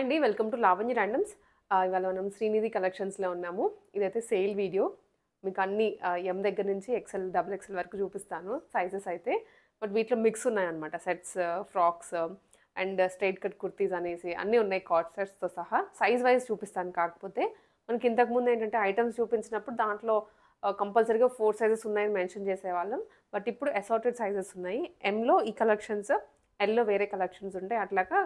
Hi అండి, welcome to Lavanya randoms. ఇవాళ మనం శ్రీనిధి కలెక్షన్స్లో ఉన్నాము. ఇదైతే సేల్ వీడియో. మీకు అన్ని ఎం దగ్గర నుంచి ఎక్సెల్ డబుల్ ఎక్సెల్ వరకు చూపిస్తాను సైజెస్ అయితే. బట్ వీటిలో మిక్స్ ఉన్నాయన్నమాట. Sets, frocks and straight cut kurtis అనేసి అన్నీ ఉన్నాయి, కార్డ్ సెట్స్తో సహా. సైజ్ వైజ్ చూపిస్తాను. కాకపోతే మనకి ఇంతకుముందు ఏంటంటే ఐటమ్స్ చూపించినప్పుడు దాంట్లో కంపల్సరీగా 4 సైజెస్ ఉన్నాయని మెన్షన్ చేసేవాళ్ళం. బట్ ఇప్పుడు అసార్టెడ్ సైజెస్ ఉన్నాయి. ఎంలో ఈ కలెక్షన్స్, ఎల్లో వేరే కలెక్షన్స్ ఉంటాయి. అట్లాగా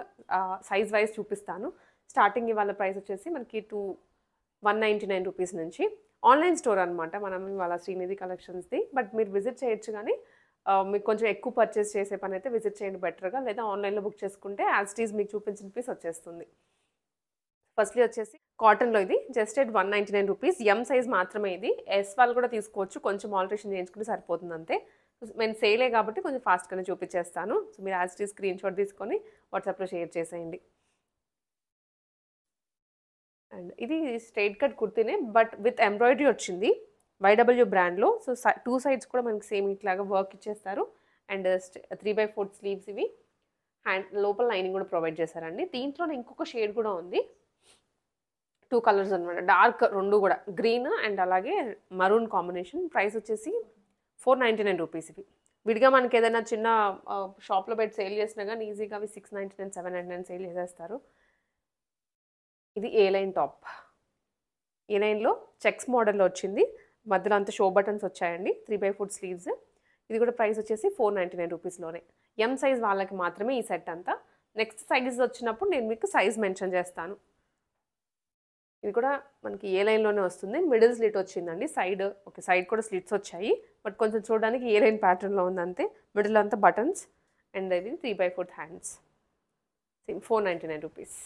సైజ్ వైజ్ చూపిస్తాను. స్టార్టింగ్ ఇవాళ ప్రైస్ వచ్చేసి మనకి 199 రూపీస్ నుంచి. ఆన్లైన్ స్టోర్ అనమాట మనం ఇవాళ శ్రీనిధి కలెక్షన్స్ది. బట్ మీరు విజిట్ చేయొచ్చు, కానీ మీకు కొంచెం ఎక్కువ పర్చేస్ చేసే పని అయితే విజిట్ చేయండి బెటర్గా. లేదా ఆన్లైన్లో బుక్ చేసుకుంటే యాజ్ ఇట్ ఈజ్ మీకు చూపించిన పీస్ వచ్చేస్తుంది. ఫస్ట్లీ వచ్చేసి కాటన్లో ఇది just at 199 rupees. M size మాత్రమే ఇది. ఎస్ వాళ్ళు కూడా తీసుకోవచ్చు, కొంచెం ఆల్టరేషన్ చేయించుకుంటే సరిపోతుంది అంతే. నేను సేలే కాబట్టి కొంచెం ఫాస్ట్గానే చూపించేస్తాను. సో మీరు as it is screen shot తీసుకొని వాట్సాప్లో షేర్ చేసేయండి. అండ్ ఇది స్ట్రైట్ కట్ కుర్తీనే, బట్ విత్ ఎంబ్రాయిడరీ వచ్చింది YW బ్రాండ్లో. సో 2 సైడ్స్ కూడా మనకి సేమ్ ఇట్లాగా వర్క్ ఇచ్చేస్తారు. అండ్ 3/4 స్లీవ్స్ ఇవి. హ్యాండ్ లోపల లైనింగ్ కూడా ప్రొవైడ్ చేశారండి. దీంట్లో ఇంకొక షేడ్ కూడా ఉంది. 2 కలర్స్ అనమాట, డార్క్ రెండు కూడా, గ్రీన్ అండ్ అలాగే మరూన్ కాంబినేషన్. ప్రైస్ వచ్చేసి 499 రూపీస్ ఇవి. విడిగా మనకి ఏదైనా చిన్న షాప్లో పెట్టి సేల్ చేసినా కానీ ఈజీగా అవి 699, 799 సేల్ చేసేస్తారు. ఇది ఏ లైన్ టాప్. ఏ లైన్లో చెక్స్ మోడల్లో వచ్చింది. మధ్యలో అంతా షో బటన్స్ వచ్చాయండి. 3/4 స్లీవ్స్. ఇది కూడా ప్రైస్ వచ్చేసి 499 రూపీస్లోనే. ఎం సైజ్ వాళ్ళకి మాత్రమే ఈ సెట్ అంతా. నెక్స్ట్ సైజ్ వచ్చినప్పుడు నేను మీకు సైజ్ మెన్షన్ చేస్తాను. ఇది కూడా మనకి ఏ లైన్లోనే వస్తుంది. మిడిల్ స్లిట్ వచ్చిందండి. సైడ్ కూడా స్లిట్స్ వచ్చాయి. బట్ కొంచెం చూడడానికి ఏ లైన్ ప్యాటర్న్లో ఉందంతే. మిడిల్ అంతా బటన్స్ అండ్ ఇది 3/4 హ్యాండ్స్. 499 రూపీస్.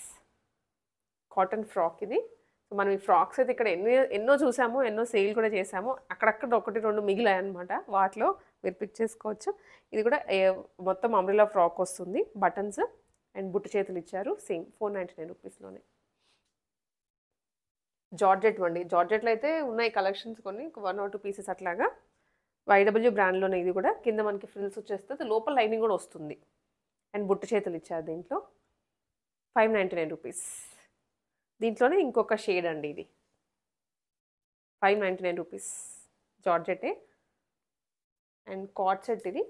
కాటన్ ఫ్రాక్ ఇది. సో మనం ఈ ఫ్రాక్స్ అయితే ఇక్కడ ఎన్నో చూసాము, ఎన్నో సేల్ కూడా చేసాము. అక్కడక్కడ 1-2 మిగిలాయి అనమాట. వాటిలో మీరు పిక్ చేసుకోవచ్చు. ఇది కూడా మొత్తం అంబ్రెల్లా ఫ్రాక్ వస్తుంది. బటన్స్ అండ్ బుట్టు చేతులు ఇచ్చారు. సేమ్ 499 రూపీస్లోనే. జార్జెట్ అండి. జార్జెట్లో అయితే ఉన్నాయి కలెక్షన్స్ కొన్ని, 1 or 2 పీసెస్ అట్లాగా. YW బ్రాండ్లోనే ఇది కూడా. కింద మనకి ఫ్రిల్స్ వచ్చేస్తుంది, లోపల లైనింగ్ కూడా వస్తుంది. అండ్ బుట్టు చేతులు ఇచ్చారు దీంట్లో. 599 రూపీస్. దీంట్లోనే ఇంకొక షేడ్ అండి ఇది. 599 rupees. Georgette and cord set. ఇది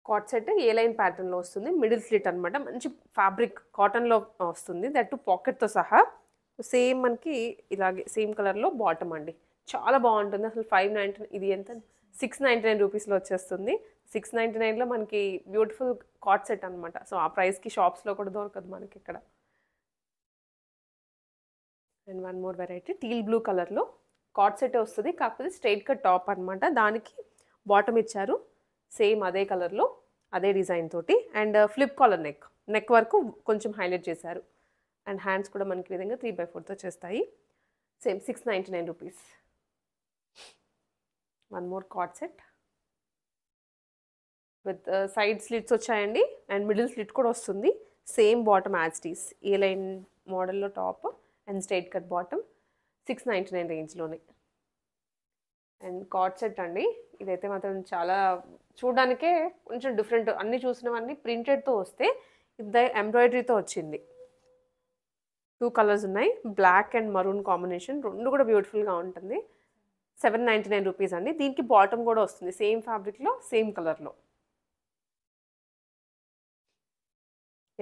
కార్డ్ సెట్ ఏ లైన్ ప్యాటర్న్లో వస్తుంది. మిడిల్ స్లిట్ అనమాట. మంచి ఫ్యాబ్రిక్ కాటన్లో వస్తుంది, దట్ పాకెట్తో సహా. సేమ్ మనకి ఇలాగే సేమ్ కలర్లో బాటమ్ అండి. చాలా బాగుంటుంది అసలు. 599. ఇది ఎంత? 699 రూపీస్లో వచ్చేస్తుంది. 699లో మనకి బ్యూటిఫుల్ కార్డ్ సెట్ అనమాట. సో ఆ ప్రైస్కి షాప్స్లో కూడా దొరకదు మనకి ఇక్కడ. And one more variety teal blue కలర్లో కార్డ్ సెట్ వస్తుంది, కాకపోతే స్ట్రైట్ కట్ టాప్ అనమాట. దానికి బాటమ్ ఇచ్చారు సేమ్ అదే కలర్లో, అదే డిజైన్ తోటి. అండ్ ఫ్లిప్ కాలర్ నెక్ వరకు కొంచెం హైలైట్ చేశారు. అండ్ హ్యాండ్స్ కూడా మనకి విధంగా 3/4తో చేస్తాయి. Same 699 rupees. One more cord set with side slits వచ్చాయండి. అండ్ మిడిల్ స్లిట్ కూడా వస్తుంది. Same bottom as it is. A line మోడల్లో top and straight cut bottom. 699 రేంజ్లోనే. అండ్ కార్డ్ సెట్ అండి. ఇదైతే మాత్రం చాలా చూడడానికే కొంచెం డిఫరెంట్. అన్నీ చూసినవన్నీ ప్రింటెడ్తో వస్తే ఇది ఎంబ్రాయిడరీతో వచ్చింది. 2 కలర్స్ ఉన్నాయి, బ్లాక్ అండ్ మరూన్ కాంబినేషన్. రెండు కూడా బ్యూటిఫుల్గా ఉంటుంది. 799 రూపీస్ అండి. దీనికి బాటమ్ కూడా వస్తుంది సేమ్ ఫ్యాబ్రిక్లో, సేమ్ కలర్లో.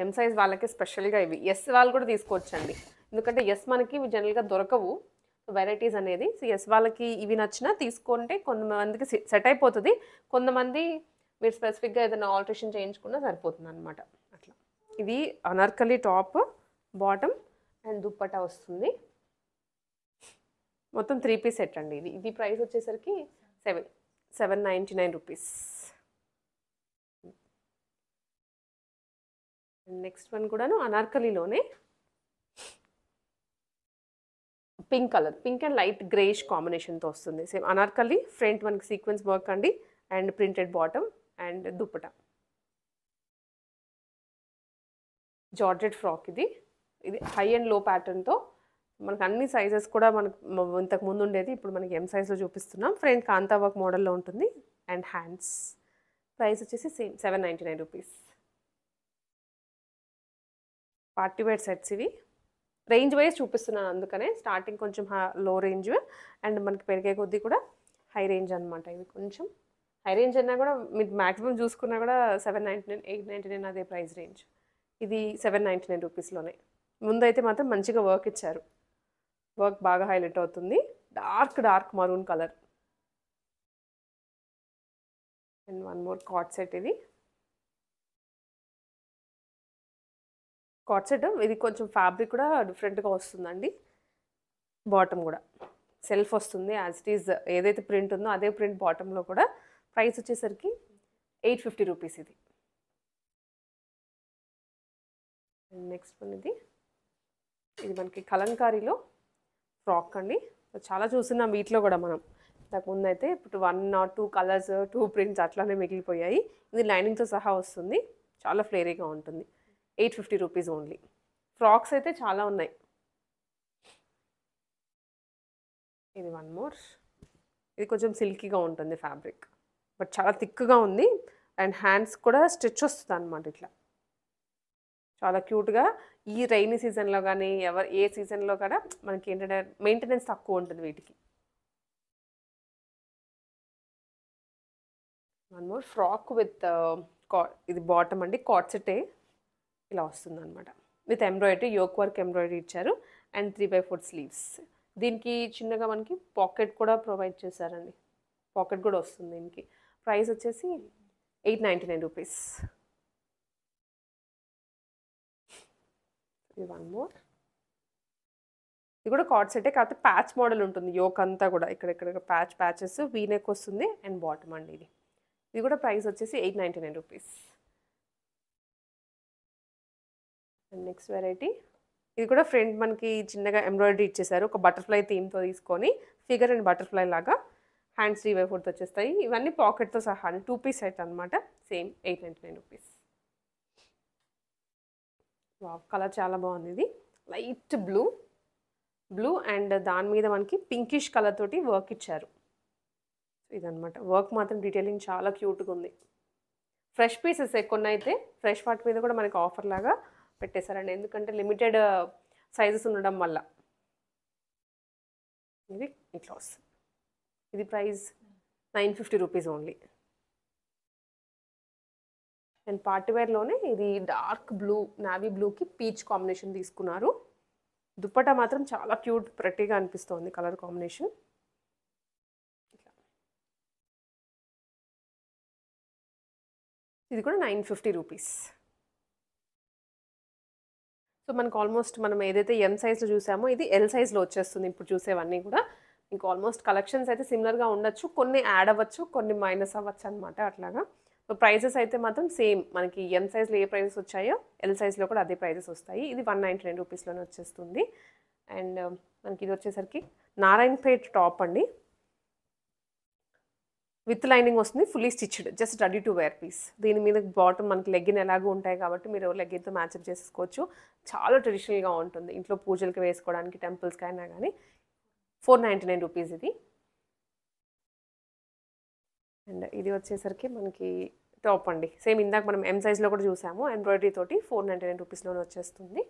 ఎం సైజ్ వాళ్ళకి స్పెషల్గా ఇవి. ఎస్ వాళ్ళు కూడా తీసుకోవచ్చండి, ఎందుకంటే ఎస్ మనకి జనరల్గా దొరకవు వెరైటీస్ అనేది. సో ఎస్ వాళ్ళకి ఇవి నచ్చినా తీసుకుంటే కొంతమందికి సెట్ అయిపోతుంది. కొంతమంది మీరు స్పెసిఫిక్గా ఏదైనా ఆల్టరేషన్ చేయించుకున్నా సరిపోతుంది అనమాట. అట్లా. ఇది Anarkali top, bottom and dupatta వస్తుంది. మొత్తం 3 పీస్ సెట్ అండి ఇది. ఇది ప్రైస్ వచ్చేసరికి 799 రూపీస్. నెక్స్ట్ వన్ కూడాను అనార్కలిలోనే pink colour, pink and light greyish కాంబినేషన్తో వస్తుంది. సేమ్ అనార్కలి. ఫ్రంట్ మనకి సీక్వెన్స్ వర్క్ అండి and printed bottom and dupatta. Georgette frock ఇది. ఇది హై అండ్ లో ప్యాటర్న్తో మనకు అన్ని సైజెస్ కూడా మనకు ఇంతకు ముందు ఉండేది, ఇప్పుడు మనకి ఎం సైజ్లో చూపిస్తున్నాం. ఫ్రంట్ కాంతా వర్క్ మోడల్లో ఉంటుంది. And hands. ప్రైస్ వచ్చేసి same 799 rupees. Party wear sets ఇవి. రేంజ్ వైజ్ చూపిస్తున్నాను అందుకనే. స్టార్టింగ్ కొంచెం లో రేంజ్ అండ్ మనకి పెరిగే కొద్దీ కూడా హై రేంజ్ అనమాట. ఇవి కొంచెం హై రేంజ్ అన్నా కూడా మీరు మ్యాక్సిమం చూసుకున్నా కూడా 799, 899 అదే ప్రైస్ రేంజ్. ఇది 799 రూపీస్లోనే. ముందైతే మాత్రం మంచిగా వర్క్ ఇచ్చారు. వర్క్ బాగా హైలైట్ అవుతుంది. Dark maroon colour. And one more cord set. ఇది కార్డ్ సెట్. ఇది కొంచెం ఫ్యాబ్రిక్ కూడా డిఫరెంట్గా వస్తుందండి. బాటమ్ కూడా సెల్ఫ్ వస్తుంది యాజ్ ఇట్ ఈజ్. ఏదైతే ప్రింట్ ఉందో అదే ప్రింట్ బాటంలో కూడా. ప్రైస్ వచ్చేసరికి 850 రూపీస్ ఇది. నెక్స్ట్ వన్ ఇది మనకి కలంకారీలో ఫ్రాక్ అండి. చాలా చూస్తున్నాం వీటిలో కూడా మనం. ఇంతకుముందు అయితే ఇప్పుడు 1 or 2 కలర్స్ 2 ప్రింట్స్ అట్లానే మిగిలిపోయాయి. ఇది లైనింగ్తో సహా వస్తుంది. చాలా ఫ్లేరీగా ఉంటుంది. 850 రూపీస్ ఓన్లీ. ఫ్రాక్స్ అయితే చాలా ఉన్నాయి. ఇది వన్ మోర్. ఇది కొంచెం సిల్కీగా ఉంటుంది ఫ్యాబ్రిక్, బట్ చాలా థిక్గా ఉంది. అండ్ హ్యాండ్స్ కూడా స్టిచ్ వస్తుంది అనమాట. ఇట్లా చాలా క్యూట్గా. ఈ రైనీ సీజన్లో కానీ ఏ సీజన్లో కూడా మనకి ఏంటంటే మెయింటెనెన్స్ తక్కువ ఉంటుంది వీటికి. వన్ మోర్ ఫ్రాక్ విత్ ఇది బాటమ్ అండి. కార్డ్ సెట్టే ఇలా వస్తుంది అనమాట. With embroidery, yoke work embroidery ఇచ్చారు. And 3/4 sleeves. దీనికి చిన్నగా మనకి పాకెట్ కూడా ప్రొవైడ్ చేశారండి. పాకెట్ కూడా వస్తుంది దీనికి. ప్రైస్ వచ్చేసి 899 రూపీస్. ఇది వన్ మోర్. ఇది కూడా కార్డ్ సెట్టే, కాకపోతే ప్యాచ్ మోడల్ ఉంటుంది. యోక్ అంతా కూడా ఇక్కడ ప్యాచెస్ వీనెక్ వస్తుంది. అండ్ బాటమ్ అండి ఇది. ఇది కూడా ప్రైస్ వచ్చేసి 899 రూపీస్. And next variety. ఇది కూడా ఫ్రంట్ మనకి చిన్నగా ఎంబ్రాయిడరీ ఇచ్చేసారు. ఒక బటర్ఫ్లై థీమ్తో తీసుకొని ఫిగర్ అండ్ బటర్ఫ్లై లాగా. హ్యాండ్స్ 3/4 వచ్చేస్తాయి. ఇవన్నీ పాకెట్తో సహా 2 పీస్ సెట్ అనమాట. Same 899 rupees. కలర్ చాలా బాగుంది. ఇది లైట్ బ్లూ అండ్ దాని మీద మనకి పింకిష్ కలర్ తోటి వర్క్ ఇచ్చారు. ఇదనమాట. వర్క్ మాత్రం డీటెయిలింగ్ చాలా క్యూట్గా ఉంది. ఫ్రెష్ పీసెస్ కొన్ని అయితే ఫ్రెష్ వాటి మీద కూడా మనకి ఆఫర్ లాగా పెట్టేశారండి. ఎందుకంటే లిమిటెడ్ సైజెస్ ఉండడం వల్ల. ఇది ఇట్లా వస్తుంది. ఇది ప్రైస్ 950 రూపీస్ ఓన్లీ. అండ్ పార్టీవేర్లోనే ఇది డార్క్ బ్లూ, నావీ బ్లూకి పీచ్ కాంబినేషన్ తీసుకున్నారు. దుప్పటా మాత్రం చాలా క్యూట్ ప్రెట్టీగా అనిపిస్తుంది కలర్ కాంబినేషన్. ఇది కూడా 950 రూపీస్. సో మనకు ఆల్మోస్ట్ మనం ఏదైతే ఎం సైజ్లో చూసామో ఇది ఎల్ సైజ్లో వచ్చేస్తుంది. ఇప్పుడు చూసేవన్నీ కూడా మీకు ఆల్మోస్ట్ కలెక్షన్స్ అయితే సిమిలర్గా ఉండొచ్చు. కొన్ని యాడ్ అవ్వచ్చు, కొన్ని మైనస్ అవ్వచ్చు అనమాట. అట్లాగా. సో ప్రైజెస్ అయితే మాత్రం సేమ్. మనకి ఎం సైజ్లో ఏ ప్రైజెస్ వచ్చాయో ఎల్ సైజ్లో కూడా అదే ప్రైజెస్ వస్తాయి. ఇది 199 రూపీస్లోనే వచ్చేస్తుంది. అండ్ మనకి ఇది వచ్చేసరికి నారాయణపేట్ టాప్ అండి. విత్ లైనింగ్ వస్తుంది. Fully stitched, just ready to wear piece. దీని మీద బాటమ్ మనకి లెగ్గిన్ ఎలాగో ఉంటాయి కాబట్టి మీరు లెగ్గిన్తో మ్యాచప్ చేసుకోవచ్చు. చాలా ట్రెడిషనల్గా ఉంటుంది. ఇంట్లో పూజలకి వేసుకోవడానికి, టెంపుల్స్కి అయినా కానీ. 499 రూపీస్ ఇది. అండ్ ఇది వచ్చేసరికి మనకి టాప్ అండి. సేమ్ ఇందాక మనం ఎం సైజ్లో కూడా చూసాము. ఎంబ్రాయిడరీ తోటి 499 రూపీస్లోనే వచ్చేస్తుంది.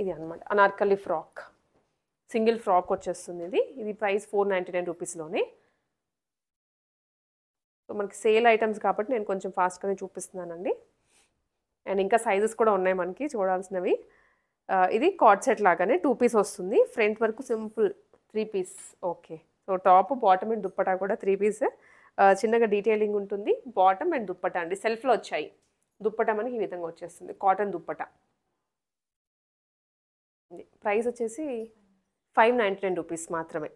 ఇది అనమాట అనార్కలి ఫ్రాక్. సింగిల్ ఫ్రాక్ వచ్చేస్తుంది. ఇది ప్రైస్ 499 రూపీస్లోనే. సో మనకి సేల్ ఐటమ్స్ కాబట్టి నేను కొంచెం ఫాస్ట్గానే చూపిస్తున్నానండి. అండ్ ఇంకా సైజెస్ కూడా ఉన్నాయి మనకి చూడాల్సినవి. ఇది కార్డ్ సెట్ లాగానే 2 పీస్ వస్తుంది. ఫ్రంట్ వరకు simple 3 piece. Okay. So top, bottom and dupatta కూడా 3 పీస్. చిన్నగా డీటెయిలింగ్ ఉంటుంది. బాటమ్ అండ్ దుప్పటా అండి సెల్ఫ్లో వచ్చాయి. దుప్పటా మనకి ఈ విధంగా వచ్చేస్తుంది. కాటన్ దుప్పటా. ప్రైస్ వచ్చేసి 599 రూపీస్ మాత్రమే.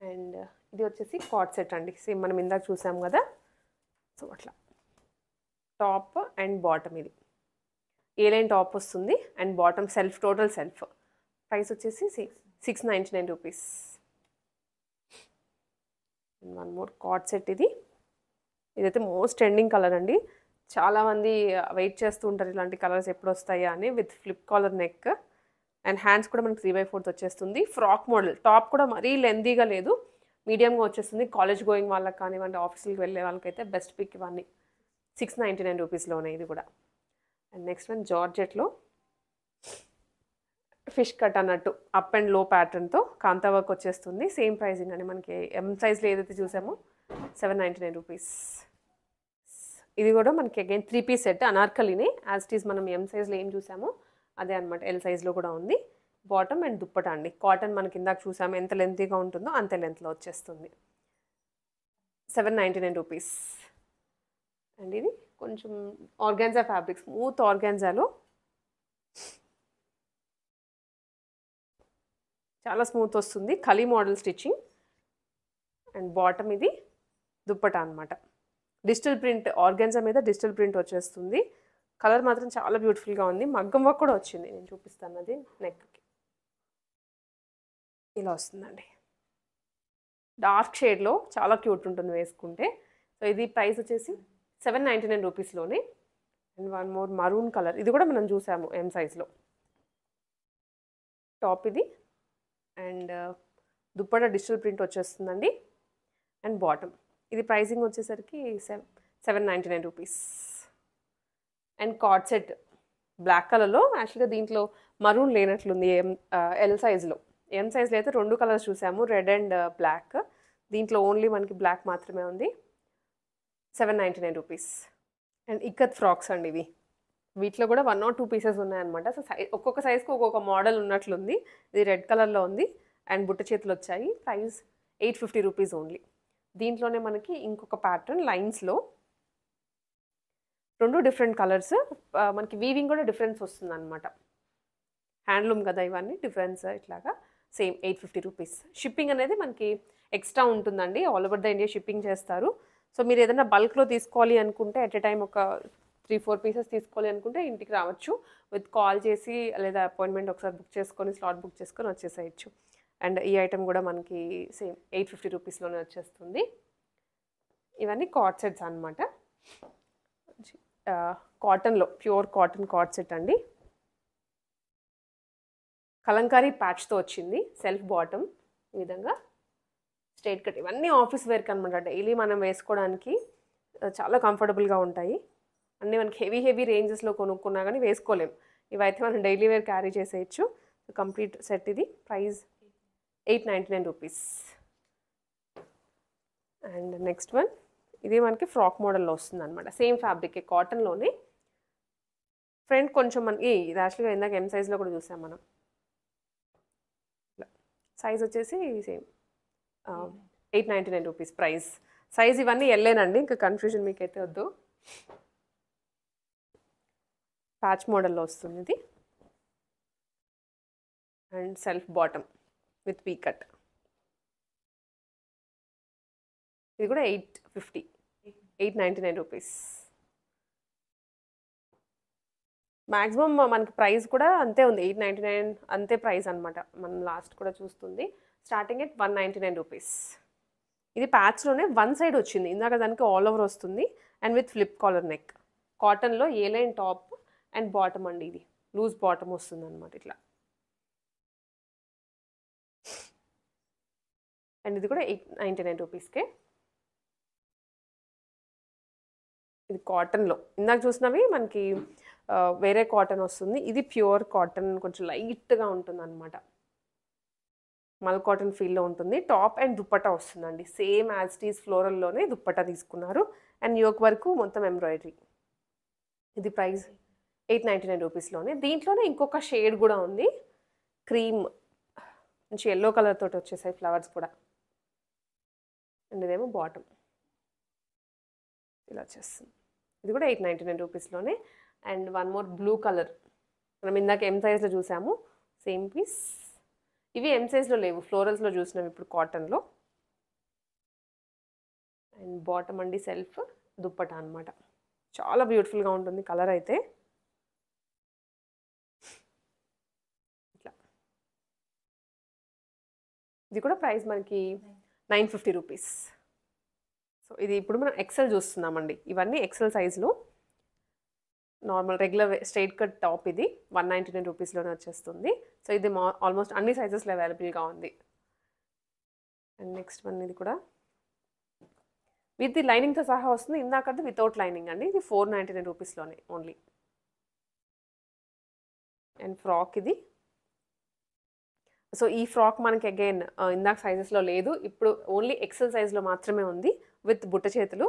అండ్ ఇది వచ్చేసి కార్డ్ సెట్ అండి. సేమ్ మనం ఇందాక చూసాం కదా. సో అట్లా టాప్ అండ్ బాటమ్. ఇది ఏ లైన్ టాప్ వస్తుంది and bottom self, total self. Price వచ్చేసి 699 rupees. One more cord set. ఇదైతే మోస్ట్ ట్రెండింగ్ కలర్ అండి. చాలామంది వెయిట్ చేస్తూ ఉంటారు ఇలాంటి కలర్స్ ఎప్పుడు వస్తాయా అని. With flip collar neck and hands కూడా మనకి 3/4 వచ్చేస్తుంది. Frock model. టాప్ కూడా మరీ లెందీగా లేదు, మీడియంగా వచ్చేస్తుంది. కాలేజ్ గోయింగ్ వాళ్ళకి కానివ్వండి, ఆఫీస్కి వెళ్ళే వాళ్ళకైతే బెస్ట్ పిక్ ఇవన్నీ. 699 రూపీస్లోనే ఇది కూడా. అండ్ నెక్స్ట్ వన్ జార్జెట్లో ఫిష్ కట్ అన్నట్టు అప్ అండ్ లో ప్యాటర్న్తో కాంతా వర్క్ వచ్చేస్తుంది. సేమ్ ప్రైజింగ్ అండి, మనకి ఎం సైజ్లో ఏదైతే చూసామో 799 రూపీస్. ఇది కూడా మనకి అగైన్ 3 పీస్ సెట్ అనార్కలిని యాజ్ ఇట్ ఈస్ మనం ఎం సైజ్లో ఏం చూసామో అదే అనమాట. ఎల్ సైజ్లో కూడా ఉంది. బాటమ్ అండ్ దుప్పటా అండి, కాటన్ మనకి ఇందాక చూసాము ఎంత లెంతీగా ఉంటుందో అంతే లెంత్లో వచ్చేస్తుంది. 799 రూపీస్. అండ్ ఇది కొంచెం ఆర్గాన్జా ఫ్యాబ్రిక్, స్మూత్ ఆర్గాన్జాలో చాలా స్మూత్ వస్తుంది, Khali model stitching. And bottom ఇది దుప్పటా అనమాట. డిజిటల్ ప్రింట్, ఆర్గాన్జా మీద డిజిటల్ ప్రింట్ వచ్చేస్తుంది. కలర్ మాత్రం చాలా బ్యూటిఫుల్గా ఉంది. మగ్గం వర్క్ కూడా వచ్చింది, నేను చూపిస్తాను. అది నెక్కి ఇలా వస్తుందండి, డార్క్ షేడ్లో చాలా క్యూట్ ఉంటుంది వేసుకుంటే. సో ఇది ప్రైస్ వచ్చేసి 799 రూపీస్లోనే. And one more maroon colour, ఇది కూడా మనం చూసాము ఎం సైజ్లో. టాప్ ఇది అండ్ దుప్పట డిజిటల్ ప్రింట్ వచ్చేస్తుందండి. అండ్ బాటమ్ ఇది ప్రైసింగ్ వచ్చేసరికి 799 rupees. And cord set black కలర్లో, యాక్చువల్గా దీంట్లో మరూన్ లేనట్లుంది ఎల్ సైజ్లో. ఎం సైజ్లో అయితే 2 కలర్స్ చూసాము, రెడ్ అండ్ బ్లాక్. దీంట్లో ఓన్లీ మనకి బ్లాక్ మాత్రమే ఉంది. 799 రూపీస్. అండ్ ఇక్కత్ ఫ్రాక్స్ అండి ఇవి. వీటిలో కూడా 1 or 2 పీసెస్ ఉన్నాయన్నమాట. సో ఒక్కొక్క సైజ్కి ఒక్కొక్క మోడల్ ఉన్నట్లుంది. ఇది రెడ్ కలర్లో ఉంది అండ్ బుట్ట చేతులు వచ్చాయి. Price 850 rupees only. దీంట్లోనే మనకి ఇంకొక ప్యాటర్న్ లైన్స్లో 2 డిఫరెంట్ కలర్స్, మనకి వీవింగ్ కూడా డిఫరెన్స్ వస్తుంది అనమాట. హ్యాండ్లూమ్ కదా ఇవన్నీ, డిఫరెన్స్ ఇట్లాగా. Same 850 rupees. షిప్పింగ్ అనేది మనకి ఎక్స్ట్రా ఉంటుందండి, all over the India shipping చేస్తారు. సో మీరు ఏదైనా బల్క్లో తీసుకోవాలి అనుకుంటే, ఎట్ ఎ టైం ఒక 3-4 పీసెస్ తీసుకోవాలి అనుకుంటే ఇంటికి రావచ్చు. విత్ కాల్ చేసి లేదా అపాయింట్మెంట్ ఒకసారి బుక్ చేసుకొని స్లాట్ బుక్ చేసుకొని వచ్చేసేయచ్చు. అండ్ ఈ ఐటమ్ కూడా మనకి సేమ్ 850 రూపీస్లోనే వచ్చేస్తుంది. ఇవన్నీ కార్డ్ సెట్స్ అనమాట. కాటన్లో ప్యూర్ కాటన్ కార్డ్ సెట్ అండి. కలంకారీ ప్యాచ్తో వచ్చింది. సెల్ఫ్ బాటమ్ ఈ విధంగా స్ట్రైట్ కట్. ఇవన్నీ ఆఫీస్ వేర్కి అనమాట, డైలీ మనం వేసుకోవడానికి చాలా కంఫర్టబుల్గా ఉంటాయి. అన్నీ మనకి హెవీ రేంజెస్లో కొనుక్కున్నా కానీ వేసుకోలేం. ఇవైతే మనం డైలీ వేర్ క్యారీ చేసేయచ్చు. కంప్లీట్ సెట్ ఇది. Price 899 rupees. And next one ఇది మనకి ఫ్రాక్ మోడల్లో వస్తుంది అనమాట. Same fabric కాటన్లోనే. ఫ్రంట్ కొంచెం మనకి ఇది యాక్చువల్గా ఇందాక ఎం సైజ్లో కూడా చూసాం మనం. సైజ్ వచ్చేసి సేమ్ 899 రూపీస్ ప్రైస్. సైజ్ ఇవన్నీ వెళ్ళేనండి, ఇంకా కన్ఫ్యూజన్ మీకైతే వద్దు. ప్యాచ్ మోడల్లో వస్తుంది ఇది. And self bottom with we cut. ఇది కూడా 899 రూపీస్. మ్యాక్సిమం మనకి ప్రైస్ కూడా అంతే ఉంది, 899 అంతే ప్రైస్ అనమాట. మనం లాస్ట్ కూడా చూస్తుంది స్టార్టింగ్ ఎట్ 199 రూపీస్. ఇది ప్యాచ్లోనే వన్ సైడ్ వచ్చింది, ఇందాక దానికి ఆల్ ఓవర్ వస్తుంది. And with flip collar neck. కాటన్లో ఏ లైన్ టాప్ అండ్ బాటమ్ అండి, ఇది లూజ్ బాటమ్ వస్తుంది అనమాట ఇట్లా. అండ్ ఇది కూడా 899 రూపీస్కే. ఇది కాటన్లో ఇందాక చూసినవి మనకి వేరే కాటన్ వస్తుంది. ఇది ప్యూర్ కాటన్, కొంచెం లైట్గా ఉంటుంది అనమాట, మల్ కాటన్ ఫీల్లో ఉంటుంది. టాప్ అండ్ దుప్పటా వస్తుందండి, సేమ్ యాజ్ ఇట్ ఈస్ ఫ్లోరల్లోనే దుప్పటా తీసుకున్నారు. అండ్ యోక్ వరకు మొత్తం ఎంబ్రాయిడరీ. ఇది ప్రైస్ 899 రూపీస్లోనే. దీంట్లోనే ఇంకొక షేడ్ కూడా ఉంది, క్రీమ్ మంచి ఎల్లో కలర్ తోటి వచ్చేసాయి ఫ్లవర్స్ కూడా. అండ్ ఇదేమో బాటమ్ ఇలా వచ్చేస్తుంది. ఇది కూడా 899 రూపీస్లోనే. And one more blue colour, మనం ఇందాక ఎం సైజ్లో చూసాము, సేమ్ పీస్. ఇవి ఎం సైజ్లో లేవు, ఫ్లోరల్స్లో చూసినాం ఇప్పుడు కాటన్లో. అండ్ బాటమ్ అండి సెల్ఫ్ దుప్పటా అనమాట. చాలా బ్యూటిఫుల్గా ఉంటుంది కలర్ అయితే. ఇట్లా ఇది కూడా ప్రైస్ మనకి 950 రూపీస్. సో ఇది ఇప్పుడు మనం ఎక్సెల్ చూస్తున్నామండి. ఇవన్నీ ఎక్సెల్ సైజులో normal regular straight cut top. ఇది 199 రూపీస్లోనే వచ్చేస్తుంది. సో ఇది ఆల్మోస్ట్ అన్ని సైజెస్లో అవైలబుల్గా ఉంది. అండ్ నెక్స్ట్ వన్ ఇది కూడా విత్ ది లైనింగ్తో సహా వస్తుంది. ఇందాకది వితౌట్ లైనింగ్ అండి. ఇది 499 రూపీస్లోనే ఓన్లీ. అండ్ ఫ్రాక్ ఇది. సో ఈ ఫ్రాక్ మనకి అగైన్ ఇందాక సైజెస్లో లేదు, ఇప్పుడు ఓన్లీ ఎక్సెల్ సైజ్లో మాత్రమే ఉంది విత్ బుట్ట చేతులు.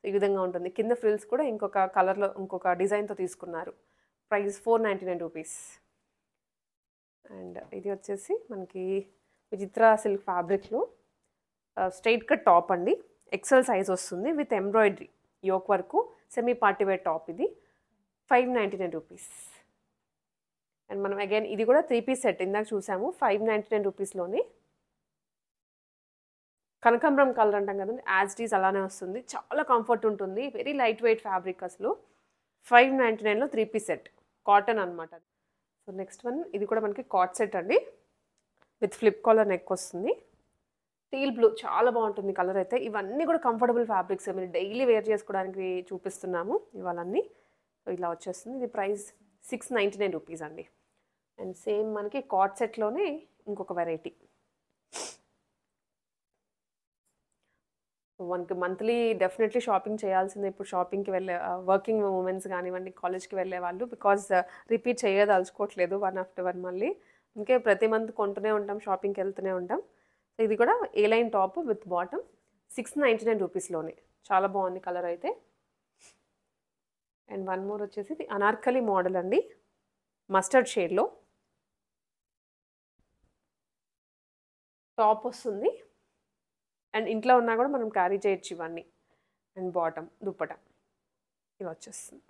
ఈ విధంగా ఉంటుంది. కింద ఫ్రిల్స్ కూడా ఇంకొక కలర్లో ఇంకొక డిజైన్తో తీసుకున్నారు. Price 499 rupees. అండ్ ఇది వచ్చేసి మనకి విచిత్ర సిల్క్ ఫ్యాబ్రిక్లో స్ట్రైట్ కట్ టాప్ అండి. ఎక్సెల్ సైజ్ వస్తుంది విత్ ఎంబ్రాయిడరీ యోక్ వరకు సెమీ పార్టీవేర్ టాప్. ఇది 599 రూపీస్. అండ్ మనం అగైన్ ఇది కూడా 3 పీస్ సెట్ ఇందాక చూసాము 599 రూపీస్లోనే. కనకాంబరం కలర్ అంటాం కదండి, యాజ్ ఇట్ ఈజ్ అలానే వస్తుంది. చాలా కంఫర్ట్ ఉంటుంది, వెరీ లైట్ వెయిట్ ఫ్యాబ్రిక్ అసలు. 599లో 3 పీస్ సెట్ కాటన్ అనమాట. సో నెక్స్ట్ వన్ ఇది కూడా మనకి కాట్ సెట్ అండి విత్ ఫ్లిప్ కాలర్ నెక్ వస్తుంది. టీల్ బ్లూ చాలా బాగుంటుంది కలర్ అయితే. ఇవన్నీ కూడా కంఫర్టబుల్ ఫ్యాబ్రిక్స్, మీరు డైలీ వేర్ చేసుకోవడానికి చూపిస్తున్నాము ఇవాళన్నీ. సో ఇలా వచ్చేస్తుంది. ఇది ప్రైస్ 699 రూపీస్ అండి. అండ్ సేమ్ మనకి కాట్ సెట్లోనే ఇంకొక వెరైటీ. మనకి మంత్లీ డెఫినెట్లీ షాపింగ్ చేయాల్సిందే ఇప్పుడు. షాపింగ్కి వెళ్ళే వర్కింగ్ ఉమెన్స్ కానివ్వండి, కాలేజ్కి వెళ్ళే వాళ్ళు, బికాజ్ రిపీట్ చేయదలుచుకోవట్లేదు 1 after 1 మళ్ళీ. ఇంకే ప్రతి మంత్ కొంటూనే ఉంటాం, షాపింగ్కి వెళ్తూనే ఉంటాం. సో ఇది కూడా ఏ లైన్ టాప్ విత్ బాటమ్ 699 రూపీస్లోనే. చాలా బాగుంది కలర్ అయితే. అండ్ వన్ మోర్ వచ్చేసి ఇది అనార్కలి మోడల్ అండి, మస్టర్డ్ షేడ్లో టాప్ వస్తుంది. అండ్ ఇంట్లో ఉన్నా కూడా మనం క్యారీ చేయొచ్చు ఇవన్నీ. అండ్ బాటమ్ దుప్పట ఇలా వచ్చేస్తుంది.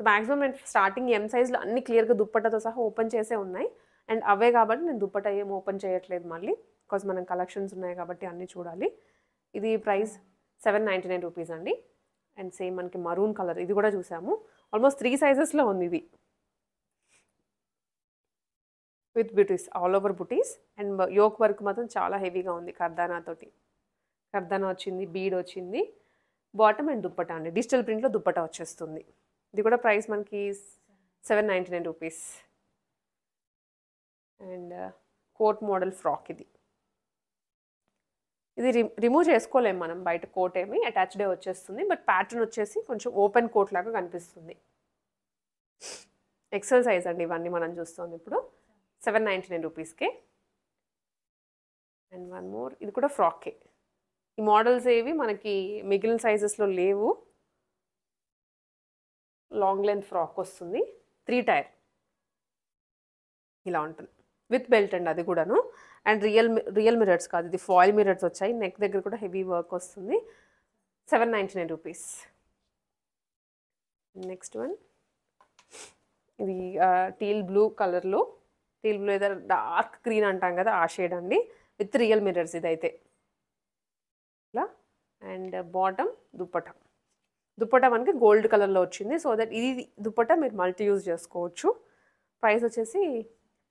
మ్యాక్సిమం నేను స్టార్టింగ్ ఎం సైజ్లో అన్ని క్లియర్గా దుప్పటతో సహా ఓపెన్ చేసే ఉన్నాయి. అండ్ అవే కాబట్టి నేను దుప్పట ఏం ఓపెన్ చేయట్లేదు మళ్ళీ, బికాజ్ మనం కలెక్షన్స్ ఉన్నాయి కాబట్టి అన్నీ చూడాలి. ఇది ప్రైస్ 799 రూపీస్ అండి. అండ్ సేమ్ మనకి మరూన్ కలర్ ఇది కూడా చూసాము. ఆల్మోస్ట్ 3 సైజెస్లో ఉంది ఇది with buttis, all over buttis. And yoke work మాత్రం చాలా హెవీగా ఉంది, కర్దానాతోటి. కర్దానా వచ్చింది, బీడ్ వచ్చింది, బాటమ్ అండ్ దుప్పట అండి. డిజిటల్ ప్రింట్లో దుప్పట వచ్చేస్తుంది. ఇది కూడా ప్రైస్ మనకి 799 rupees. And coat model frock ఇది. ఇది రిమూవ్ చేసుకోలేము మనం, బయట కోట్ ఏమి అటాచ్డే వచ్చేస్తుంది. బట్ ప్యాటర్న్ వచ్చేసి కొంచెం ఓపెన్ కోట్ లాగా కనిపిస్తుంది. ఎక్సెల్ సైజ్ అండి ఇవన్నీ మనం చూస్తుంది ఇప్పుడు. 799 రూపీస్కే. అండ్ వన్ మోర్ ఇది కూడా ఫ్రాకే. ఈ మోడల్స్ ఏవి మనకి మిగిలిన సైజెస్లో లేవు. లాంగ్ లెంత్ ఫ్రాక్ వస్తుంది, 3 టైర్ ఇలా ఉంటుంది విత్ బెల్ట్ అండి అది కూడాను. అండ్ రియల్ మిరర్స్ కాదు, ఇది ఫాయిల్ మిరర్స్ వచ్చాయి. నెక్ దగ్గర కూడా హెవీ వర్క్ వస్తుంది. 799 రూపీస్. నెక్స్ట్ వన్ ఇది టీల్ బ్లూ కలర్లో, టీల్ బ్లూ ఏదో డార్క్ గ్రీన్ అంటాం కదా ఆ షేడ్ అండి, విత్ రియల్ మిరర్స్ ఇదైతే ఇలా. అండ్ బాటమ్ దుప్పట మనకి గోల్డ్ కలర్లో వచ్చింది. సో దట్ ఇది దుప్పట మీరు మల్టీ యూజ్ చేసుకోవచ్చు. ప్రైస్ వచ్చేసి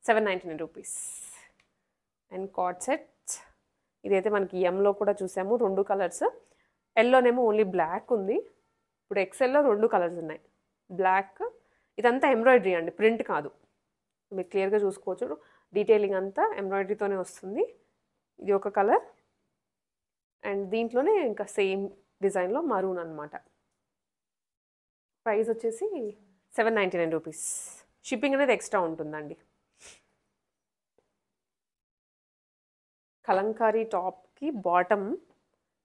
799 రూపీస్. అండ్ కార్డ్ సెట్స్ ఇదైతే మనకి ఎంలో కూడా చూసాము, 2 కలర్స్. ఎల్లోనేమో ఓన్లీ బ్లాక్ ఉంది, ఇప్పుడు ఎక్సెల్లో 2 కలర్స్ ఉన్నాయి, బ్లాక్. ఇదంతా ఎంబ్రాయిడరీ అండి, ప్రింట్ కాదు. మీరు క్లియర్గా చూసుకోవచ్చు, డీటెయిలింగ్ అంతా ఎంబ్రాయిడరీతోనే వస్తుంది. ఇది ఒక కలర్. అండ్ దీంట్లోనే ఇంకా సేమ్ డిజైన్లో మరూన్ అనమాట. ప్రైస్ వచ్చేసి 799 రూపీస్. షిప్పింగ్ అనేది ఎక్స్ట్రా ఉంటుందండి. కలంకారీ టాప్కి బాటమ్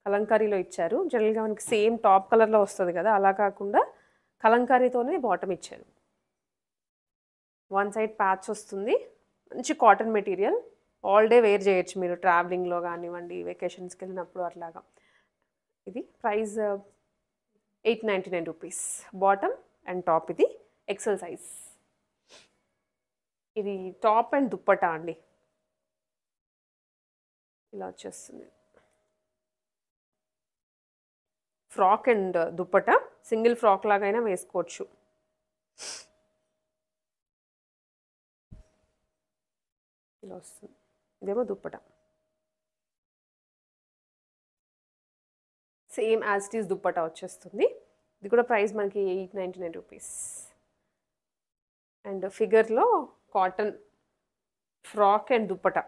కలంకారీలో ఇచ్చారు. జనరల్గా మనకి సేమ్ టాప్ కలర్లో వస్తుంది కదా, అలా కాకుండా కలంకారీతోనే బాటమ్ ఇచ్చారు. వన్ సైడ్ ప్యాచ్ వస్తుంది, మంచి cotton material. All day wear చేయొచ్చు మీరు, ట్రావెలింగ్లో కానివ్వండి, వెకేషన్స్కి వెళ్ళినప్పుడు అట్లాగా. ఇది price 899 rupees. Bottom and top ఇది ఎక్సెల్ సైజ్. ఇది టాప్ అండ్ దుప్పటా అండి, ఇలా వచ్చేస్తుంది. Frock and dupatta, single frock లాగైనా వేసుకోవచ్చు. ఇలా వస్తుంది. ఇదేమో dupatta, same as it is dupatta వచ్చేస్తుంది. ఇది కూడా ప్రైస్ మనకి 899 రూపీస్. అండ్ ఫిగర్లో కాటన్ ఫ్రాక్ అండ్ దుప్పట.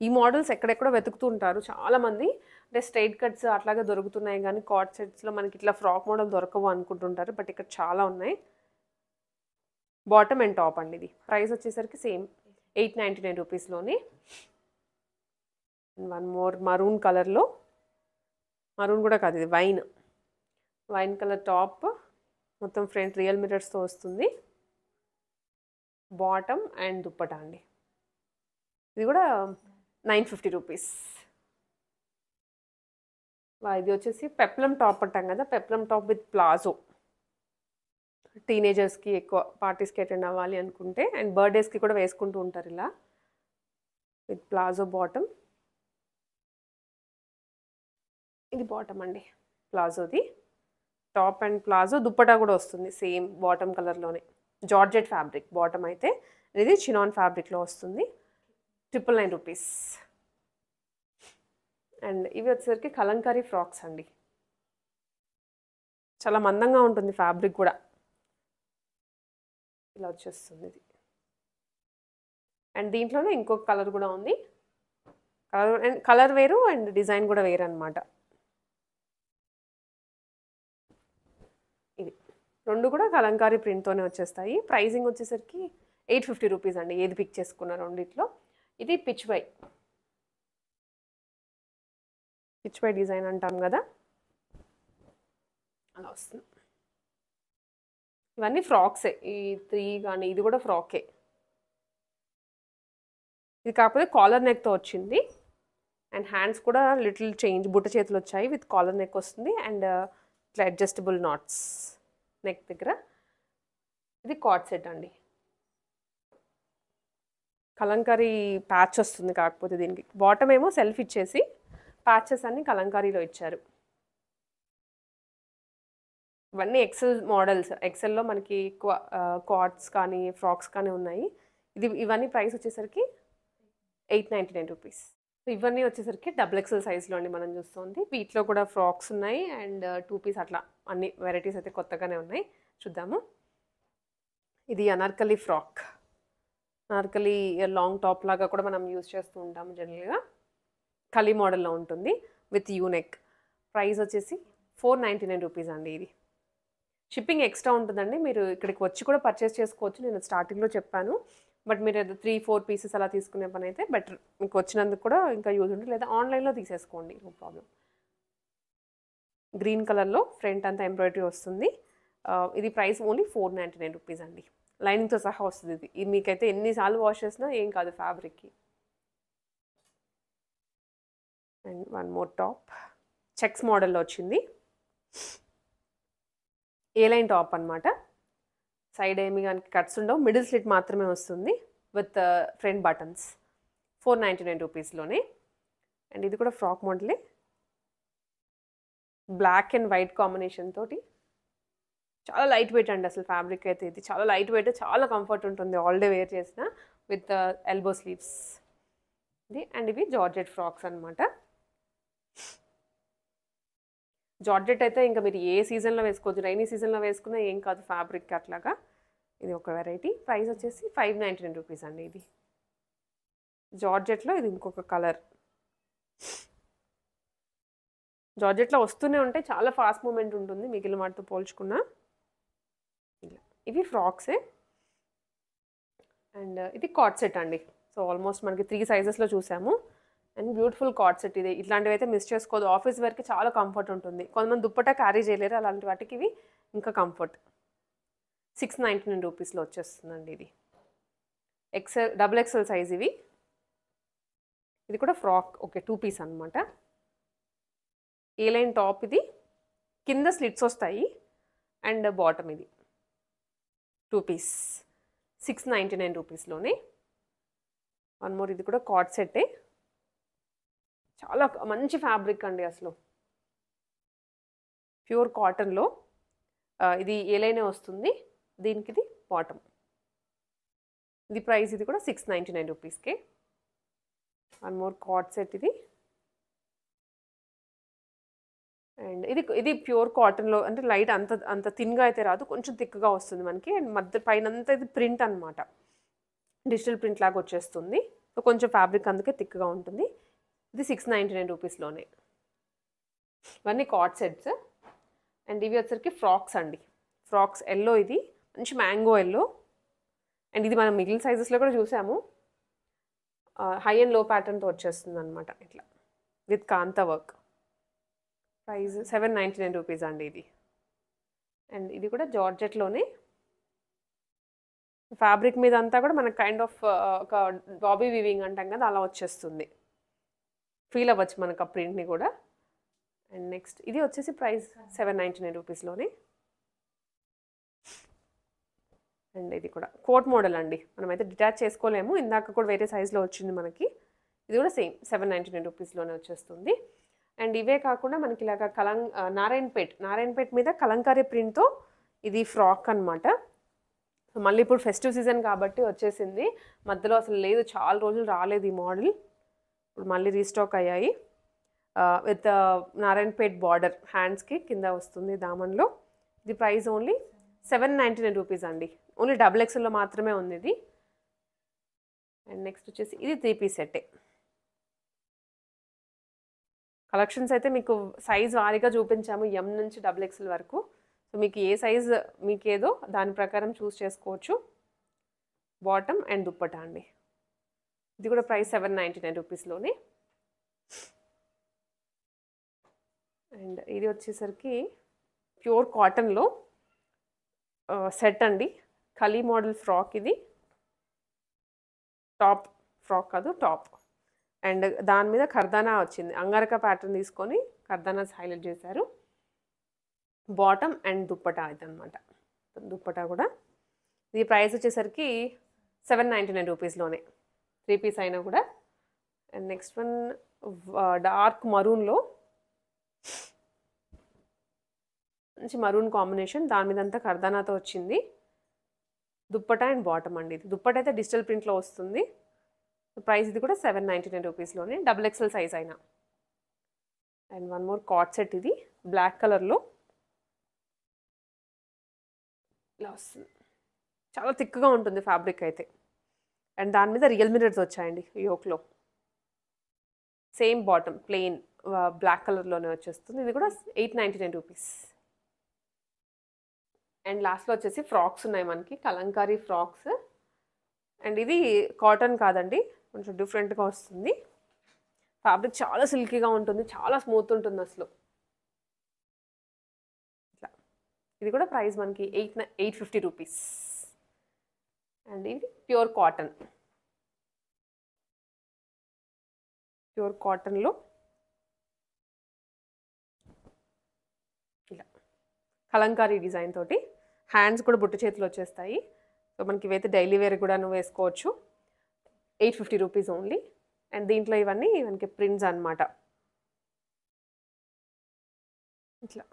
ఈ మోడల్స్ ఎక్కడెక్కడో వెతుకుతూ ఉంటారు చాలామంది. అంటే స్ట్రైట్ కట్స్ అట్లాగే దొరుకుతున్నాయి కానీ కార్డ్ సెట్స్లో మనకి ఇట్లా ఫ్రాక్ మోడల్ దొరకవు అనుకుంటుంటారు, బట్ ఇక్కడ చాలా ఉన్నాయి. బాటమ్ అండ్ టాప్ అండి. ఇది ప్రైస్ వచ్చేసరికి సేమ్ 899 రూపీస్లోనే. వన్ మోర్ మరూన్ కలర్లో, మరూన్ కూడా కాదు ఇది వైన్ కలర్ టాప్, మొత్తం ఫ్రంట్ రియల్ మిర్రర్స్తో వస్తుంది. బాటమ్ అండ్ దుప్పటా అండి. ఇది కూడా 950 రూపీస్. ఇది వచ్చేసి పెప్లం టాప్ అంటాం కదా, పెప్లం టాప్ విత్ ప్లాజో. టీనేజర్స్కి ఎక్కువ పార్టీస్కి అటెండ్ అవ్వాలి అనుకుంటే అండ్ బర్త్డేస్కి కూడా వేసుకుంటూ ఉంటారు ఇలా, విత్ ప్లాజో బాటమ్. ఇది బాటమ్ అండి ప్లాజోది. టాప్ అండ్ ప్లాజో, దుప్పటా కూడా వస్తుంది సేమ్ బాటమ్ కలర్లోనే. జార్జెట్ ఫ్యాబ్రిక్ బాటమ్ అయితే, ఇది చినాన్ ఫ్యాబ్రిక్లో వస్తుంది. 999 రూపీస్. అండ్ ఇవి వచ్చేసరికి కలంకారీ ఫ్రాక్స్ అండి. చాలా మందంగా ఉంటుంది ఫ్యాబ్రిక్ కూడా, ఇలా వచ్చేస్తుంది ఇది. అండ్ దీంట్లోనే ఇంకొక కలర్ కూడా ఉంది. కలర్ వేరు అండ్ డిజైన్ కూడా వేరు అనమాట. ఇది రెండు కూడా కలంకారీ ప్రింట్తోనే వచ్చేస్తాయి. ప్రైజింగ్ వచ్చేసరికి 850 రూపీస్ అండి, ఏది పిక్ చేసుకున్న రెండిట్లో. ఇది పిచ్ బై డిజైన్ అంటాం కదా, అలా వస్తుంది. ఇవన్నీ ఫ్రాక్సే, ఈ 3 కానీ ఇది కూడా ఫ్రాకే. ఇది కాకపోతే కాలర్ నెక్తో వచ్చింది. అండ్ హ్యాండ్స్ కూడా లిటిల్ చేంజ్, బుట్ట చేతులు వచ్చాయి, విత్ కాలర్ నెక్ వస్తుంది. అండ్ ఇట్లా అడ్జస్టబుల్ నాట్స్ నెక్ దగ్గర. ఇది కార్డ్ సెట్ అండి. కలంకారీ ప్యాచ్ వస్తుంది, కాకపోతే దీనికి బాటమ్ ఏమో సెల్ఫ్ ఇచ్చేసి ప్యాచెస్ అన్ని కలంకారీలో ఇచ్చారు. ఇవన్నీ ఎక్సెల్ మోడల్స్. ఎక్సెల్లో మనకి ఎక్కువ కార్డ్స్ కానీ ఫ్రాక్స్ కానీ ఉన్నాయి. ఇవన్నీ ప్రైస్ వచ్చేసరికి 899 రూపీస్. ఇవన్నీ వచ్చేసరికి XXL సైజ్లో అండి మనం చూస్తుంది. వీటిలో కూడా ఫ్రాక్స్ ఉన్నాయి అండ్ 2 పీస్ అట్లా అన్ని వెరైటీస్ అయితే కొత్తగానే ఉన్నాయి. చూద్దాము. ఇది Anarkali frock. Anarkali long top లాగా కూడా మనం యూజ్ చేస్తూ ఉంటాము జనరల్గా. కలీ మోడల్లో ఉంటుంది విత్ యూనెక్. ప్రైస్ వచ్చేసి 499 రూపీస్ అండి. ఇది షిప్పింగ్ ఎక్స్ట్రా ఉంటుందండి, మీరు ఇక్కడికి వచ్చి కూడా పర్చేస్ చేసుకోవచ్చు. నేను స్టార్టింగ్లో చెప్పాను, బట్ మీరు 3-4 పీసెస్ అలా తీసుకునే పని అయితే బెటర్. మీకు వచ్చినందుకు కూడా ఇంకా యూజ్ ఉంటుంది, లేదా ఆన్లైన్లో తీసేసుకోండి, నో ప్రాబ్లం. గ్రీన్ కలర్లో ఫ్రంట్ అంతా ఎంబ్రాయిడరీ వస్తుంది. ఇది ప్రైస్ ఓన్లీ 499 రూపీస్ అండి. లైనింగ్తో సహా వస్తుంది. ఇది మీకైతే ఎన్నిసార్లు వాష్ చేసినా ఏం కాదు ఫ్యాబ్రిక్కి. And one more top checks మోడల్లో వచ్చింది. ఏ లైన్ టాప్ అనమాట. సైడ్ ఏమి కానీ కట్స్ ఉండవు, మిడిల్ స్లిట్ మాత్రమే వస్తుంది విత్ ఫ్రంట్ బటన్స్. 499 రూపీస్లోనే. అండ్ ఇది కూడా ఫ్రాక్ మోడలే, బ్లాక్ అండ్ వైట్ కాంబినేషన్ తోటి. చాలా లైట్ వెయిట్ అండి అసలు ఫ్యాబ్రిక్ అయితే. ఇది చాలా లైట్ వెయిట్, చాలా కంఫర్ట్ ఉంటుంది ఆల్ డే వేర్ చేసిన, విత్ ఎల్బో స్లీవ్స్. ఇది అండ్ ఇవి జార్జెట్ ఫ్రాక్స్ అనమాట. జార్జెట్ అయితే ఇంకా మీరు ఏ సీజన్లో వేసుకోవచ్చు, రైనీ సీజన్లో వేసుకున్నా ఏం కాదు ఫ్యాబ్రిక్ అట్లాగా. ఇది ఒక వెరైటీ. ప్రైస్ వచ్చేసి 599 రూపీస్ అండి. ఇది జార్జెట్లో, ఇది ఇంకొక కలర్. జార్జెట్లో వస్తూనే ఉంటాయి, చాలా ఫాస్ట్ మూమెంట్ ఉంటుంది మిగిలిన వాటితో పోల్చుకున్నా. ఇవి ఫ్రాక్సే. అండ్ ఇది కార్డ్ సెట్ అండి. సో ఆల్మోస్ట్ మనకి 3 సైజెస్లో చూసాము. And beautiful card set. ఇది ఇట్లాంటివి అయితే మిస్ చేసుకోదు, ఆఫీస్ వేర్కి చాలా కంఫర్ట్ ఉంటుంది. కొంతమంది దుప్పటా క్యారీ చేయలేరు, అలాంటి వాటికి ఇవి ఇంకా కంఫర్ట్. 699 రూపీస్లో వచ్చేస్తుందండి. ఇది XXL సైజ్ ఇవి. ఇది కూడా ఫ్రాక్, ఓకే 2 పీస్ అనమాట. ఏ లైన్ టాప్, ఇది కింద స్లిట్స్ వస్తాయి అండ్ బాటమ్ ఇది 2 పీస్. 699 రూపీస్లోనే. వన్ మోర్, ఇది కూడా కార్డ్ సెట్టే. చాలా మంచి ఫ్యాబ్రిక్ అండి అసలు, ప్యూర్ కాటన్లో. ఇది ఏ లైనే వస్తుంది, దీనికి ఇది బాటమ్. ఇది ప్రైస్, ఇది కూడా 699 రూపీస్కే. వన్ మోర్ కార్డ్ సెట్ ఇది. అండ్ ఇది ప్యూర్ కాటన్లో, అంటే లైట్ అంత థిన్గా అయితే రాదు, కొంచెం థిక్గా వస్తుంది మనకి. అండ్ మధ్య పైన అంతా ఇది ప్రింట్ అనమాట, డిజిటల్ ప్రింట్ లాగా వచ్చేస్తుంది. సో కొంచెం ఫ్యాబ్రిక్ అందుకే థిక్గా ఉంటుంది. ఇది 699 రూపీస్లోనే. ఇవన్నీ కార్డ్ సెట్స్. అండ్ ఇవి వచ్చరికి ఫ్రాక్స్ అండి. ఫ్రాక్స్ ఎల్లో, ఇది మంచి మ్యాంగో ఎల్లో. అండ్ ఇది మనం మిగిలిన సైజెస్లో కూడా చూసాము. హై అండ్ లో ప్యాటర్న్తో వచ్చేస్తుంది అనమాట ఇట్లా with kantha work. Price 799 rupees అండి ఇది. అండ్ ఇది కూడా జార్జెట్లోనే ఫ్యాబ్రిక్ మీద అంతా కూడా మనకు కైండ్ ఆఫ్ ఒక బాబీ వీవింగ్ అంటాం కదా, అలా వచ్చేస్తుంది. ఫీల్ అవ్వచ్చు మనకు ఆ ప్రింట్ని కూడా. అండ్ నెక్స్ట్ ఇది వచ్చేసి ప్రైస్ 799 రూపీస్లోనే. అండ్ ఇది కూడా కోట్ మోడల్ అండి, మనమైతే డిటాచ్ చేసుకోలేము, ఇందాక కూడా వేరే సైజులో వచ్చింది మనకి. ఇది కూడా సేమ్ 799 రూపీస్లోనే వచ్చేస్తుంది. అండ్ ఇవే కాకుండా మనకి ఇలాగ నారాయణపేట్ మీద కలంకారీ ప్రింట్తో ఇది ఫ్రాక్ అనమాట. సో మళ్ళీ ఇప్పుడు ఫెస్టివ్ సీజన్ కాబట్టి వచ్చేసింది, మధ్యలో అసలు లేదు, చాలా రోజులు రాలేదు ఈ మోడల్, ఇప్పుడు మళ్ళీ రీస్టాక్ అయ్యాయి. విత్ నారాయణపేట్ బార్డర్ హ్యాండ్స్కి కింద వస్తుంది దామన్లో. ఇది ప్రైస్ ఓన్లీ 799 రూపీస్ అండి. ఓన్లీ XXL మాత్రమే ఉంది ఇది. అండ్ నెక్స్ట్ వచ్చేసి ఇది 3 పీస్ సెట్టే. కలెక్షన్స్ అయితే మీకు సైజ్ వారీగా చూపించాము, M నుంచి XXL వరకు. సో మీకు ఏ సైజ్ మీకేదో దాని ప్రకారం చూస్ చేసుకోవచ్చు. బాటమ్ అండ్ దుప్పటా అండి. ఇది కూడా ప్రైస్ 799 రూపీస్లోనే. అండ్ ఇది వచ్చేసరికి ప్యూర్ కాటన్లో సెట్ అండి, కలీ మోడల్ ఫ్రాక్. ఇది టాప్, ఫ్రాక్ కాదు టాప్. అండ్ దాని మీద కర్దానా వచ్చింది, అంగారక ప్యాటర్న్ తీసుకొని కర్దానాస్ హైలైట్ చేశారు. బాటమ్ అండ్ దుప్పటా ఇదనమాట. దుప్పటా కూడా ఇది ప్రైస్ వచ్చేసరికి 799 రూపీస్లోనే, 3 పీస్ అయినా కూడా. అండ్ నెక్స్ట్ వన్ డార్క్ మరూన్లో, మంచి మరూన్ కాంబినేషన్, దాని మీద అంతా కర్దానాతో వచ్చింది. దుప్పటా అండ్ బాటమ్ అండి. ఇది దుప్పటా అయితే డిజిటల్ ప్రింట్లో వస్తుంది. ప్రైస్ ఇది కూడా 799 రూపీస్లోనే, XXL సైజ్ అయినా. And one more cord set, ఇది బ్లాక్ కలర్లో ఇలా వస్తుంది, చాలా థిక్గా ఉంటుంది ఫ్యాబ్రిక్ అయితే. అండ్ దాని మీద రియల్ మిరర్స్ వచ్చాయండి యోక్లో. సేమ్ బాటమ్ ప్లెయిన్ బ్లాక్ కలర్లోనే వచ్చేస్తుంది. ఇది కూడా 899 రూపీస్. అండ్ లాస్ట్లో వచ్చేసి ఫ్రాక్స్ ఉన్నాయి మనకి, కలంకారీ ఫ్రాక్స్. అండ్ ఇది కాటన్ కాదండి, కొంచెం డిఫరెంట్గా వస్తుంది. ఫ్యాబ్రిక్ చాలా సిల్కీగా ఉంటుంది, చాలా స్మూత్ ఉంటుంది అసలు. ఇట్లా ఇది కూడా ప్రైస్ మనకి 850 రూపీస్. అండ్ ఇది ప్యూర్ కాటన్, ప్యూర్ కాటన్లో ఇలా కలంకారీ డిజైన్ తోటి, హ్యాండ్స్ కూడా బుట్ట చేతులు వచ్చేస్తాయి. సో మనకి ఇవైతే డైలీ వేర్ కూడా వేసుకోవచ్చు. 850 రూపీస్ ఓన్లీ. అండ్ దీంట్లో ఇవన్నీ మనకి ప్రింట్స్ అనమాట. ఇట్లా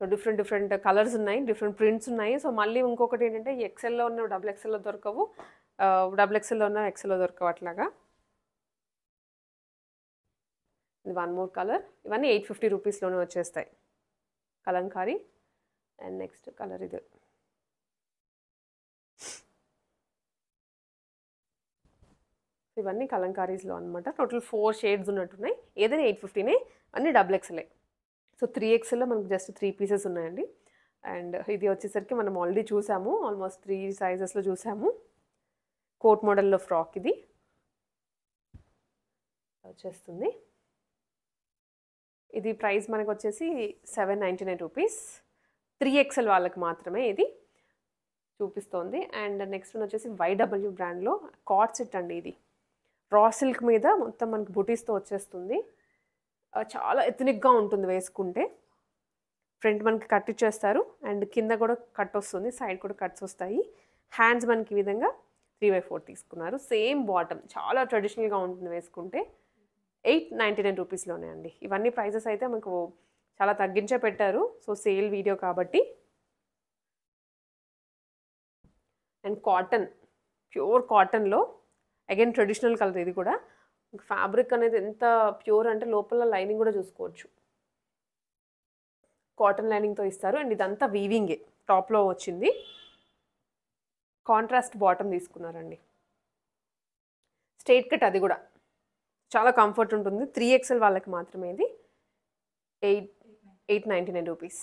సో డిఫరెంట్ కలర్స్ ఉన్నాయి, డిఫరెంట్ ప్రింట్స్ ఉన్నాయి. సో మళ్ళీ ఇంకొకటి ఏంటంటే XLలో ఉన్న XXLలో దొరకవు, XXLలో ఉన్న XLలో దొరకవు అట్లాగా. ఇది వన్ మోర్ కలర్, ఇవన్నీ 850 రూపీస్లోనే వచ్చేస్తాయి కలంకారీ. అండ్ నెక్స్ట్ కలర్ ఇది, ఇవన్నీ కలంకారీస్లో అనమాట. టోటల్ 4 షేడ్స్ ఉన్నట్టున్నాయి, ఏదైనా 850నే, అన్నీ XXL. సో 3XLలో మనకు జస్ట్ 3 పీసెస్ ఉన్నాయండి. అండ్ ఇది వచ్చేసరికి మనం ఆల్రెడీ చూసాము, ఆల్మోస్ట్ 3 సైజెస్లో చూసాము. కోట్ మోడల్లో ఫ్రాక్ ఇది వచ్చేస్తుంది. ఇది ప్రైస్ మనకు వచ్చేసి 799 రూపీస్. 3XL వాళ్ళకి మాత్రమే ఇది చూపిస్తోంది. అండ్ నెక్స్ట్ వన్ వచ్చేసి YW బ్రాండ్లో కార్డ్ సెట్ అండి. ఇది రా సిల్క్ మీద మొత్తం మనకి బుటీస్తో వచ్చేస్తుంది, చాలా ఎథనిక్గా ఉంటుంది వేసుకుంటే. ఫ్రంట్ మనకి కట్ ఇచ్చేస్తారు, అండ్ కింద కూడా కట్ వస్తుంది, సైడ్ కూడా కట్స్ వస్తాయి. హ్యాండ్స్ మనకి ఈ విధంగా 3/4 తీసుకున్నారు. సేమ్ బాటమ్, చాలా ట్రెడిషనల్గా ఉంటుంది వేసుకుంటే. 899 రూపీస్లోనే అండి. ఇవన్నీ ప్రైజెస్ అయితే మనకు చాలా తగ్గించే పెట్టారు, సో సేల్ వీడియో కాబట్టి. అండ్ కాటన్, ప్యూర్ కాటన్లో అగైన్ ట్రెడిషనల్ కలర్. ఇది కూడా ఫ్యాబ్రిక్ అనేది ఎంత ప్యూర్ అంటే లోపల లైనింగ్ కూడా చూసుకోవచ్చు, కాటన్ లైనింగ్తో ఇస్తారు. అండ్ ఇదంతా వీవింగే, టాప్లో వచ్చింది. కాంట్రాస్ట్ బాటమ్ తీసుకున్నారండి, స్ట్రైట్ కట్, అది కూడా చాలా కంఫర్ట్ ఉంటుంది. 3XL వాళ్ళకి మాత్రమే ఇది. 899 రూపీస్.